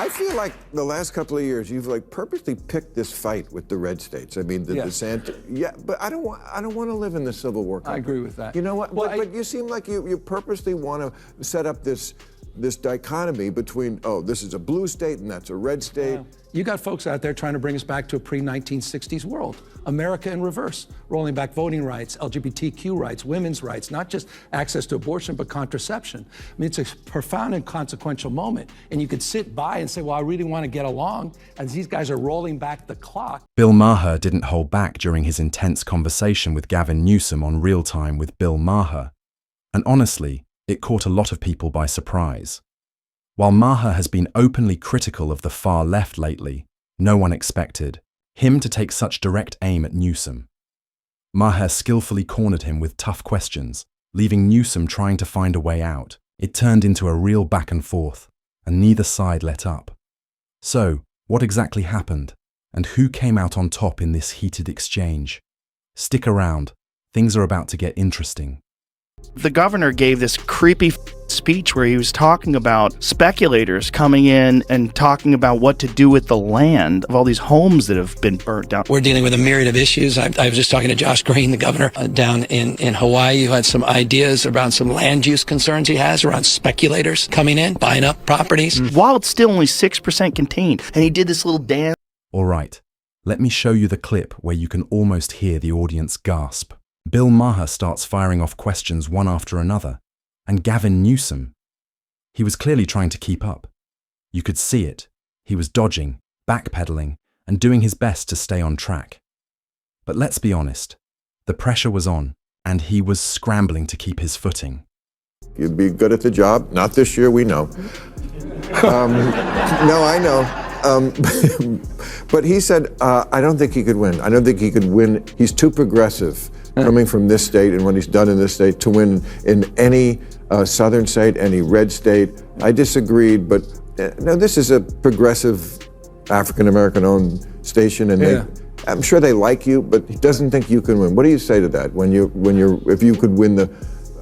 I feel like the last couple of years you've like purposely picked this fight with the red states. I mean, the DeSantis. Yeah, but I don't want to live in the Civil War country. I agree with that. You know what? Well, but you seem like you purposely want to set up this dichotomy between, oh, this is a blue state and that's a red state. Yeah. You got folks out there trying to bring us back to a pre-1960s world. America in reverse, rolling back voting rights, LGBTQ rights, women's rights, not just access to abortion, but contraception. I mean, it's a profound and consequential moment. And you could sit by and say, well, I really want to get along, as these guys are rolling back the clock. Bill Maher didn't hold back during his intense conversation with Gavin Newsom on Real Time with Bill Maher. And honestly, it caught a lot of people by surprise. While Maher has been openly critical of the far left lately, no one expected him to take such direct aim at Newsom. Maher skillfully cornered him with tough questions, leaving Newsom trying to find a way out. It turned into a real back and forth, and neither side let up. So, what exactly happened, and who came out on top in this heated exchange? Stick around, things are about to get interesting. The governor gave this creepy speech where he was talking about speculators coming in and talking about what to do with the land of all these homes that have been burnt down. We're dealing with a myriad of issues. I was just talking to Josh Green, the governor down in Hawaii, who had some ideas around some land use concerns he has around speculators coming in, buying up properties. While it's still only 6% contained. And he did this little dance. All right, let me show you the clip where you can almost hear the audience gasp. Bill Maher starts firing off questions one after another, and Gavin Newsom, he was clearly trying to keep up. You could see it. He was dodging, backpedaling, and doing his best to stay on track. But let's be honest, the pressure was on, and he was scrambling to keep his footing. You'd be good at the job. Not this year, we know. No, I know. But he said, I don't think he could win. I don't think he could win. He's too progressive. Coming from this state and what he's done in this state to win in any southern state, any red state. I disagreed, but no, this is a progressive African-American owned station, and I'm sure they like you, but he doesn't think you can win. What do you say to that if you could win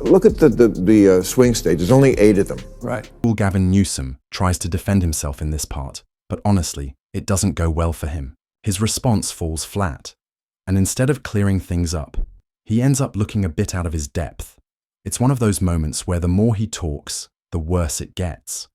look at the swing states, there's only 8 of them. Right. Gavin Newsom tries to defend himself in this part, but honestly, it doesn't go well for him. His response falls flat, and instead of clearing things up, he ends up looking a bit out of his depth. It's one of those moments where the more he talks, the worse it gets.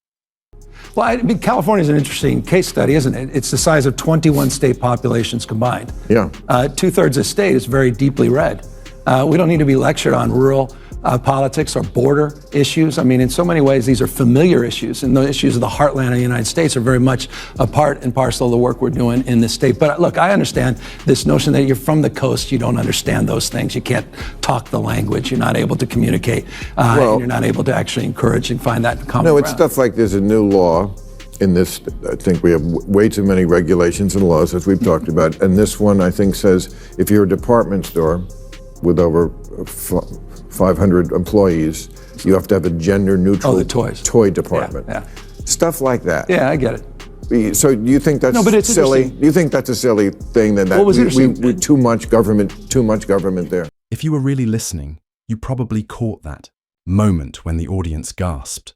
Well, I mean, California is an interesting case study, isn't it? It's the size of 21 state populations combined. Yeah. 2/3 of the state is very deeply red. We don't need to be lectured on rural politics or border issues. I mean, in so many ways, these are familiar issues, and the issues of the heartland of the United States are very much a part and parcel of the work we're doing in this state. But look, I understand this notion that you're from the coast, you don't understand those things. You can't talk the language. You're not able to communicate, and you're not able to actually encourage and find that common ground. No, it's stuff like there's a new law in this. I think we have way too many regulations and laws, as we've talked about. And this one, I think, says if you're a department store with over 500 employees, you have to have a gender-neutral toy department. Yeah. Stuff like that. Yeah, I get it. So do you think that's silly? Do you think that's a silly thing that we too much government there? If you were really listening, you probably caught that moment when the audience gasped.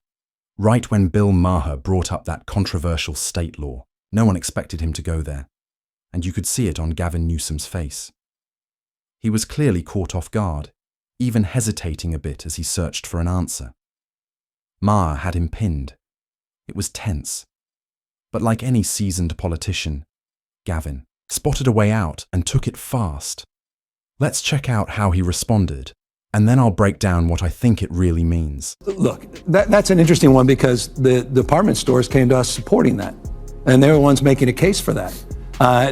Right when Bill Maher brought up that controversial state law, no one expected him to go there, and you could see it on Gavin Newsom's face. He was clearly caught off guard, even hesitating a bit as he searched for an answer. Maher had him pinned. It was tense. But like any seasoned politician, Gavin spotted a way out and took it fast. Let's check out how he responded, and then I'll break down what I think it really means. Look, that's an interesting one because the department stores came to us supporting that, and they were the ones making a case for that.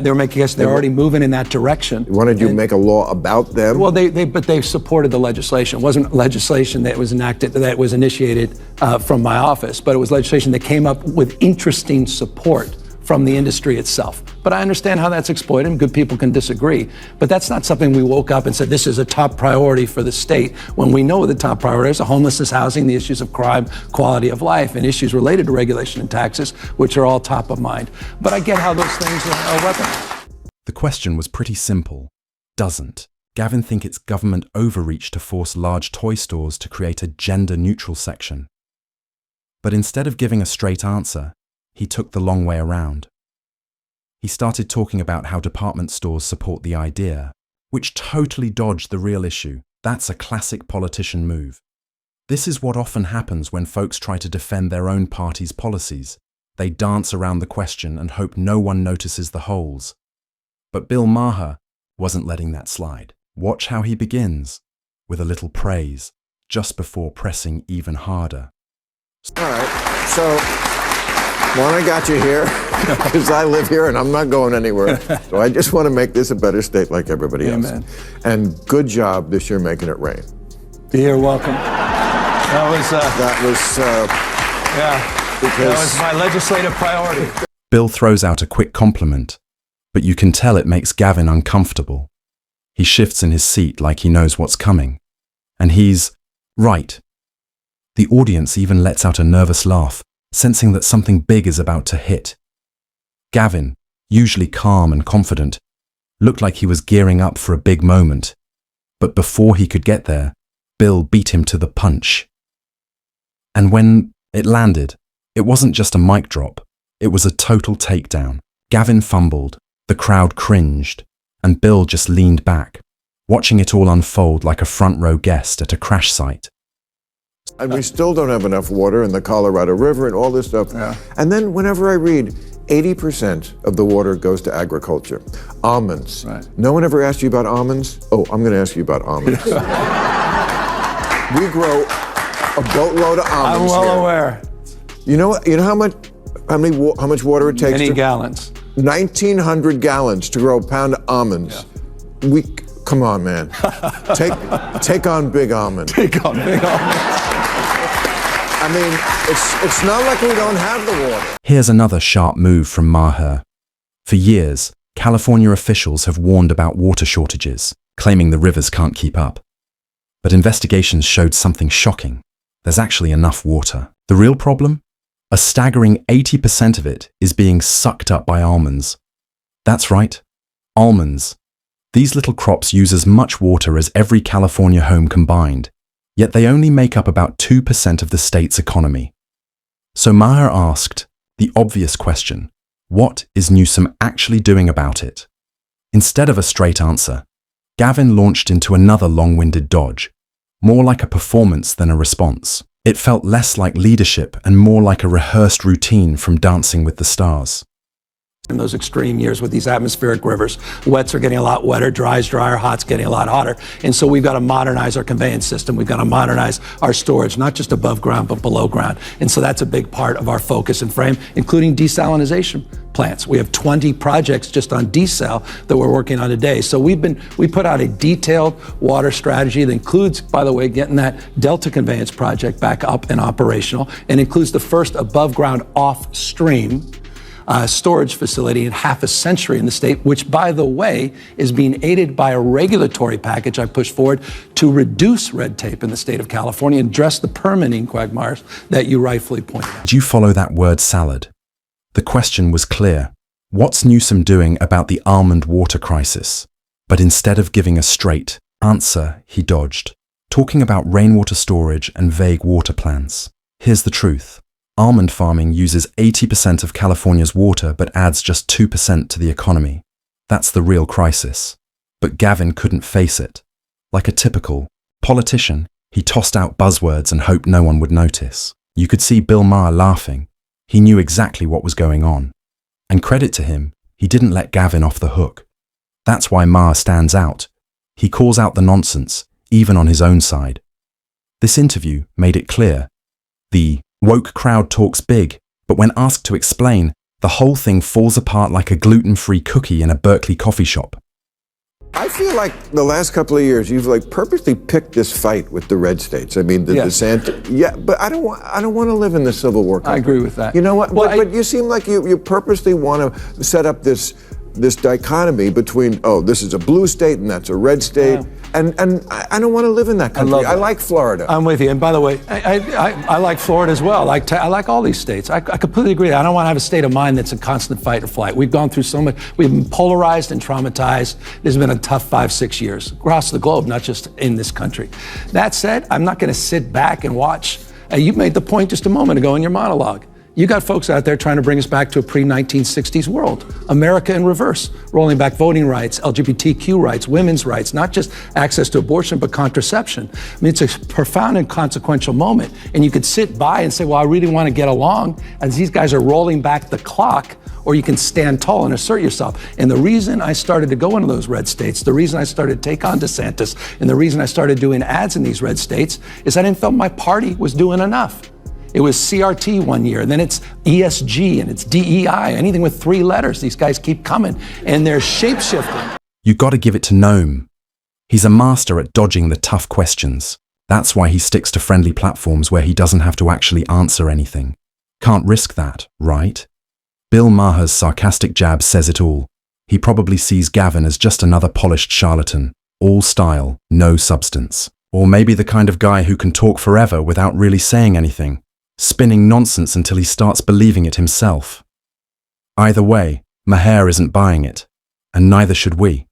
They were making us. They're already moving in that direction. Wanted you to make a law about them? Well, but they supported the legislation. It wasn't legislation that was enacted, that was initiated from my office, but it was legislation that came up with interesting support from the industry itself. But I understand how that's exploited, and good people can disagree. But that's not something we woke up and said, this is a top priority for the state, when we know the top priorities are homelessness, housing, the issues of crime, quality of life, and issues related to regulation and taxes, which are all top of mind. But I get how those things are weaponized. The question was pretty simple. Doesn't Gavin think it's government overreach to force large toy stores to create a gender-neutral section? But instead of giving a straight answer, he took the long way around. He started talking about how department stores support the idea, which totally dodged the real issue. That's a classic politician move. This is what often happens when folks try to defend their own party's policies. They dance around the question and hope no one notices the holes. But Bill Maher wasn't letting that slide. Watch how he begins, with a little praise, just before pressing even harder. All right, so one, I got you here, because I live here and I'm not going anywhere. So I just want to make this a better state like everybody Amen. else. And good job this year making it rain. You're welcome. That was my legislative priority. Bill throws out a quick compliment, but you can tell it makes Gavin uncomfortable. He shifts in his seat like he knows what's coming. And he's right. The audience even lets out a nervous laugh, sensing that something big is about to hit. Gavin, usually calm and confident, looked like he was gearing up for a big moment. But before he could get there, Bill beat him to the punch. And when it landed, it wasn't just a mic drop, it was a total takedown. Gavin fumbled, the crowd cringed, and Bill just leaned back, watching it all unfold like a front row guest at a crash site. And we still don't have enough water in the Colorado River and all this stuff. Yeah. And then whenever I read, 80% of the water goes to agriculture. Almonds. Right. No one ever asked you about almonds? Oh, I'm going to ask you about almonds. We grow a boatload of I'm almonds well here. aware. You know how much water it takes? Many gallons. 1,900 gallons to grow a pound of almonds. Yeah. Come on, man. Take on big almonds. Take on big almonds. I mean, it's not like we don't have the water. Here's another sharp move from Maher. For years, California officials have warned about water shortages, claiming the rivers can't keep up. But investigations showed something shocking. There's actually enough water. The real problem? A staggering 80% of it is being sucked up by almonds. That's right, almonds. These little crops use as much water as every California home combined, yet they only make up about 2% of the state's economy. So Maher asked the obvious question, what is Newsom actually doing about it? Instead of a straight answer, Gavin launched into another long-winded dodge, more like a performance than a response. It felt less like leadership and more like a rehearsed routine from Dancing with the Stars. In those extreme years with these atmospheric rivers, wets are getting a lot wetter, dry's drier, hot's getting a lot hotter. And so we've got to modernize our conveyance system. We've got to modernize our storage, not just above ground, but below ground. And so that's a big part of our focus and frame, including desalinization plants. We have 20 projects just on desal that we're working on today. So we put out a detailed water strategy that includes, by the way, getting that Delta Conveyance project back up and operational, and includes the first above ground off stream storage facility in half a century in the state, which, by the way, is being aided by a regulatory package I pushed forward to reduce red tape in the state of California and address the permitting quagmires that you rightfully pointed out. Did you follow that word salad? The question was clear. What's Newsom doing about the almond water crisis? But instead of giving a straight answer, he dodged, talking about rainwater storage and vague water plans. Here's the truth. Almond farming uses 80% of California's water but adds just 2% to the economy. That's the real crisis. But Gavin couldn't face it. Like a typical politician, he tossed out buzzwords and hoped no one would notice. You could see Bill Maher laughing. He knew exactly what was going on. And credit to him, he didn't let Gavin off the hook. That's why Maher stands out. He calls out the nonsense, even on his own side. This interview made it clear. The woke crowd talks big, but when asked to explain, the whole thing falls apart like a gluten-free cookie in a Berkeley coffee shop. I feel like the last couple of years you've purposely picked this fight with the red states. I mean, Yes. but I don't want to live in the Civil War country. I agree with that. You know what? Well, but you seem like you purposely want to set up this dichotomy between, this is a blue state and that's a red state. Yeah. And I don't want to live in that country. love that. I like Florida. I'm with you. And by the way, I like Florida as well. I like all these states. I completely agree. I don't want to have a state of mind that's a constant fight or flight. We've gone through so much. We've been polarized and traumatized. There's been a tough 5-6 years across the globe, not just in this country. That said, I'm not going to sit back and watch. You made the point just a moment ago in your monologue. You got folks out there trying to bring us back to a pre-1960s world. America in reverse, rolling back voting rights, LGBTQ rights, women's rights, not just access to abortion, but contraception. I mean, it's a profound and consequential moment. And you could sit by and say, well, I really want to get along, as these guys are rolling back the clock, or you can stand tall and assert yourself. And the reason I started to go into those red states, the reason I started to take on DeSantis, and the reason I started doing ads in these red states is I didn't feel my party was doing enough. It was CRT one year, then it's ESG, and it's DEI, anything with 3 letters. These guys keep coming, and they're shape-shifting. You gotta give it to Noam. He's a master at dodging the tough questions. That's why he sticks to friendly platforms where he doesn't have to actually answer anything. Can't risk that, right? Bill Maher's sarcastic jab says it all. He probably sees Gavin as just another polished charlatan, all style, no substance. Or maybe the kind of guy who can talk forever without really saying anything, spinning nonsense until he starts believing it himself. Either way, Maher isn't buying it, and neither should we.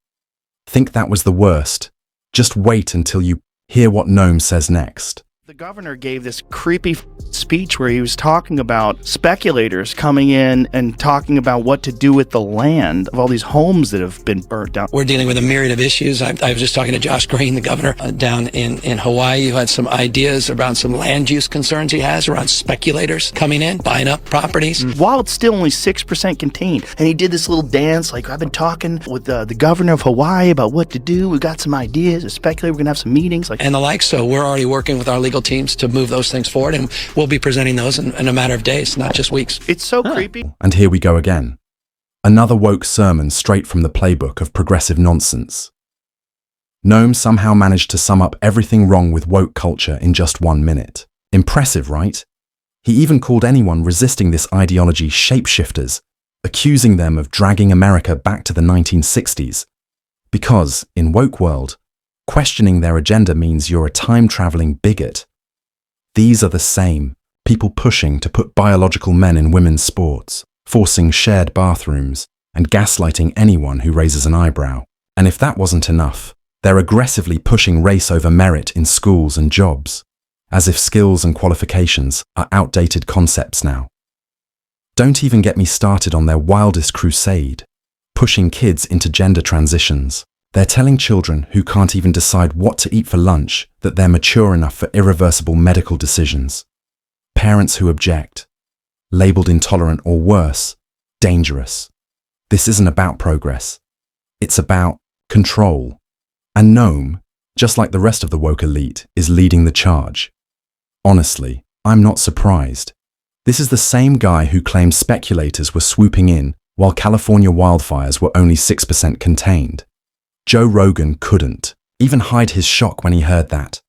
Think that was the worst. Just wait until you hear what Noam says next. The governor gave this creepy speech where he was talking about speculators coming in and talking about what to do with the land of all these homes that have been burnt down. We're dealing with a myriad of issues. I was just talking to Josh Green, the governor down in Hawaii, who had some ideas around some land use concerns he has around speculators coming in, buying up properties. While it's still only 6% contained. And he did this little dance like, I've been talking with the governor of Hawaii about what to do. We've got some ideas. A speculator, we're going to have some meetings. And the like. So we're already working with our legal teams to move those things forward, and we'll be presenting those in a matter of days, not just weeks. It's so creepy. And here we go again. Another woke sermon straight from the playbook of progressive nonsense. Noam somehow managed to sum up everything wrong with woke culture in just 1 minute. Impressive, right? He even called anyone resisting this ideology shapeshifters, accusing them of dragging America back to the 1960s. Because, in woke world, questioning their agenda means you're a time-traveling bigot. These are the same people pushing to put biological men in women's sports, forcing shared bathrooms, and gaslighting anyone who raises an eyebrow. And if that wasn't enough, they're aggressively pushing race over merit in schools and jobs, as if skills and qualifications are outdated concepts now. Don't even get me started on their wildest crusade, pushing kids into gender transitions. They're telling children who can't even decide what to eat for lunch that they're mature enough for irreversible medical decisions. Parents who object, labeled intolerant or worse, dangerous. This isn't about progress. It's about control. And Noam, just like the rest of the woke elite, is leading the charge. Honestly, I'm not surprised. This is the same guy who claimed speculators were swooping in while California wildfires were only 6% contained. Joe Rogan couldn't even hide his shock when he heard that.